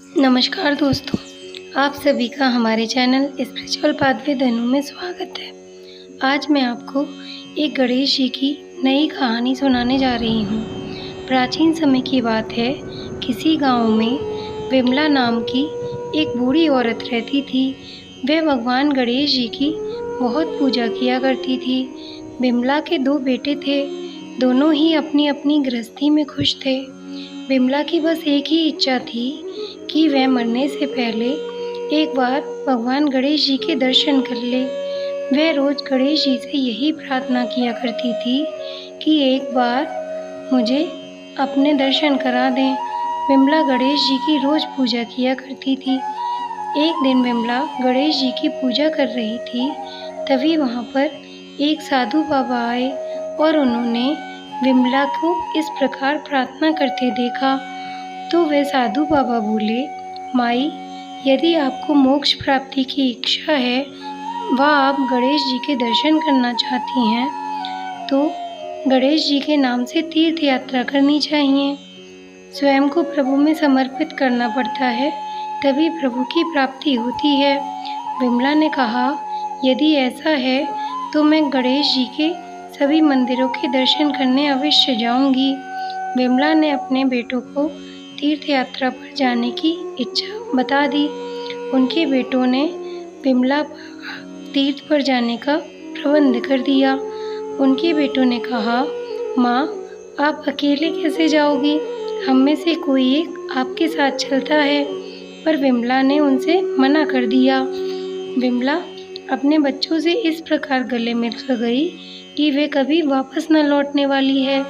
नमस्कार दोस्तों, आप सभी का हमारे चैनल स्पिरिचुअल पाथवे धनु में स्वागत है। आज मैं आपको एक गणेश जी की नई कहानी सुनाने जा रही हूँ। प्राचीन समय की बात है, किसी गांव में विमला नाम की एक बूढ़ी औरत रहती थी। वह भगवान गणेश जी की बहुत पूजा किया करती थी। विमला के 2 बेटे थे, दोनों ही अपनी अपनी गृहस्थी में खुश थे। विमला की बस एक ही इच्छा थी कि वह मरने से पहले एक बार भगवान गणेश जी के दर्शन कर ले। वह रोज गणेश जी से यही प्रार्थना किया करती थी कि एक बार मुझे अपने दर्शन करा दें। विमला गणेश जी की रोज पूजा किया करती थी। एक दिन विमला गणेश जी की पूजा कर रही थी, तभी वहाँ पर एक साधु बाबा आए और उन्होंने विमला को इस प्रकार प्रार्थना करते देखा तो वे साधु बाबा बोले, माई, यदि आपको मोक्ष प्राप्ति की इच्छा है व आप गणेश जी के दर्शन करना चाहती हैं तो गणेश जी के नाम से तीर्थ यात्रा करनी चाहिए। स्वयं को प्रभु में समर्पित करना पड़ता है, तभी प्रभु की प्राप्ति होती है। विमला ने कहा, यदि ऐसा है तो मैं गणेश जी के सभी मंदिरों के दर्शन करने अवश्य जाऊंगी। विमला ने अपने बेटों को तीर्थ यात्रा पर जाने की इच्छा बता दी। उनके बेटों ने विमला तीर्थ पर जाने का प्रबंध कर दिया। उनके बेटों ने कहा, माँ, आप अकेले कैसे जाओगी? हम में से कोई एक आपके साथ चलता है। पर विमला ने उनसे मना कर दिया। विमला अपने बच्चों से इस प्रकार गले मिल गई कि वे कभी वापस न लौटने वाली है।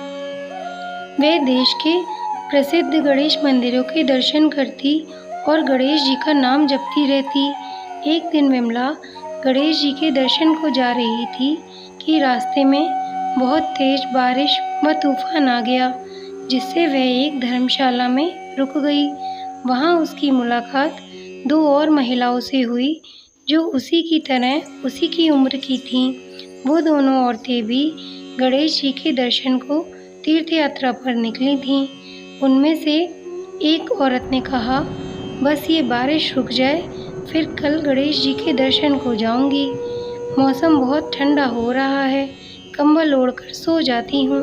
वे देश के प्रसिद्ध गणेश मंदिरों के दर्शन करती और गणेश जी का नाम जपती रहती। एक दिन विमला गणेश जी के दर्शन को जा रही थी कि रास्ते में बहुत तेज बारिश व तूफान आ गया, जिससे वह एक धर्मशाला में रुक गई। वहाँ उसकी मुलाकात 2 और महिलाओं से हुई जो उसी की तरह उसी की उम्र की थीं। वो दोनों औरतें भी गणेश जी के दर्शन को तीर्थ यात्रा पर निकली थीं। उनमें से एक औरत ने कहा, बस ये बारिश रुक जाए, फिर कल गणेश जी के दर्शन को जाऊंगी। मौसम बहुत ठंडा हो रहा है, कंबल ओढ़कर सो जाती हूँ।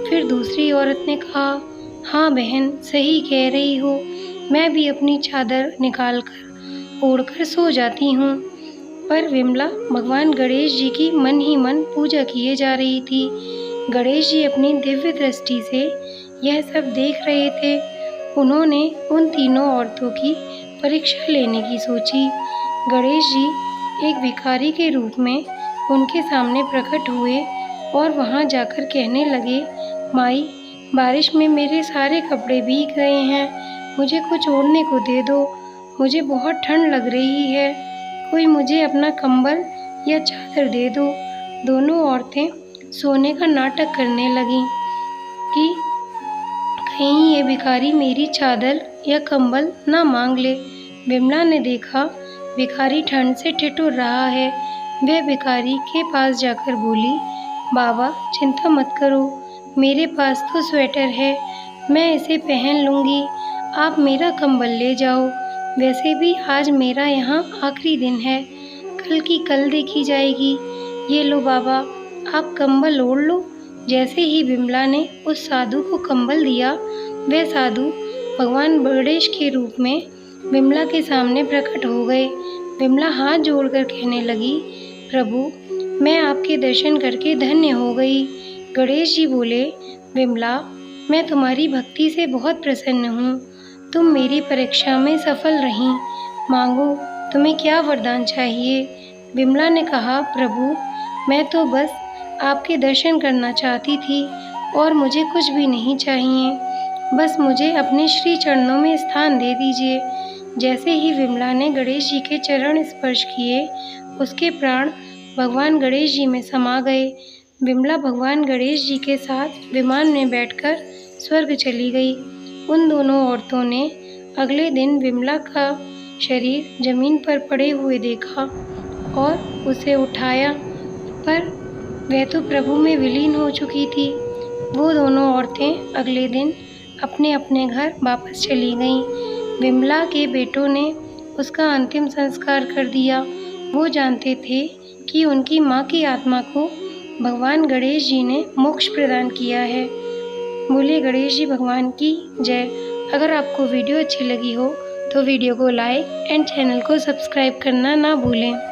फिर दूसरी औरत ने कहा, हाँ बहन, सही कह रही हो, मैं भी अपनी चादर निकाल कर ओढ़कर सो जाती हूँ। पर विमला भगवान गणेश जी की मन ही मन पूजा किए जा रही थी। गणेश जी अपनी दिव्य दृष्टि से यह सब देख रहे थे। उन्होंने उन तीनों औरतों की परीक्षा लेने की सोची। गणेश जी एक भिखारी के रूप में उनके सामने प्रकट हुए और वहां जाकर कहने लगे, माई, बारिश में मेरे सारे कपड़े भीग गए हैं, मुझे कुछ ओढ़ने को दे दो, मुझे बहुत ठंड लग रही है, कोई मुझे अपना कंबल या चादर दे दो। दोनों औरतें सोने का नाटक करने लगीं कि कहीं ये भिखारी मेरी चादर या कंबल ना मांग ले। विमला ने देखा भिखारी ठंड से ठिठुर रहा है। वह भिखारी के पास जाकर बोली, बाबा, चिंता मत करो, मेरे पास तो स्वेटर है, मैं इसे पहन लूँगी, आप मेरा कंबल ले जाओ। वैसे भी आज मेरा यहाँ आखिरी दिन है, कल की कल देखी जाएगी। ये लो बाबा, आप कंबल ओढ़ लो। जैसे ही विमला ने उस साधु को कंबल दिया, वह साधु भगवान गणेश के रूप में विमला के सामने प्रकट हो गए। विमला हाथ जोड़कर कहने लगी, प्रभु, मैं आपके दर्शन करके धन्य हो गई। गणेश जी बोले, विमला, मैं तुम्हारी भक्ति से बहुत प्रसन्न हूँ, तुम मेरी परीक्षा में सफल रहीं, मांगो, तुम्हें क्या वरदान चाहिए? विमला ने कहा, प्रभु, मैं तो बस आपके दर्शन करना चाहती थी और मुझे कुछ भी नहीं चाहिए, बस मुझे अपने श्री चरणों में स्थान दे दीजिए। जैसे ही विमला ने गणेश जी के चरण स्पर्श किए, उसके प्राण भगवान गणेश जी में समा गए। विमला भगवान गणेश जी के साथ विमान में बैठकर स्वर्ग चली गई। उन दोनों औरतों ने अगले दिन विमला का शरीर जमीन पर पड़े हुए देखा और उसे उठाया, पर वह तो प्रभु में विलीन हो चुकी थी। वो दोनों औरतें अगले दिन अपने अपने घर वापस चली गईं। विमला के बेटों ने उसका अंतिम संस्कार कर दिया। वो जानते थे कि उनकी माँ की आत्मा को भगवान गणेश जी ने मोक्ष प्रदान किया है। बोलिए गणेश जी भगवान की जय। अगर आपको वीडियो अच्छी लगी हो तो वीडियो को लाइक एंड चैनल को सब्सक्राइब करना ना भूलें।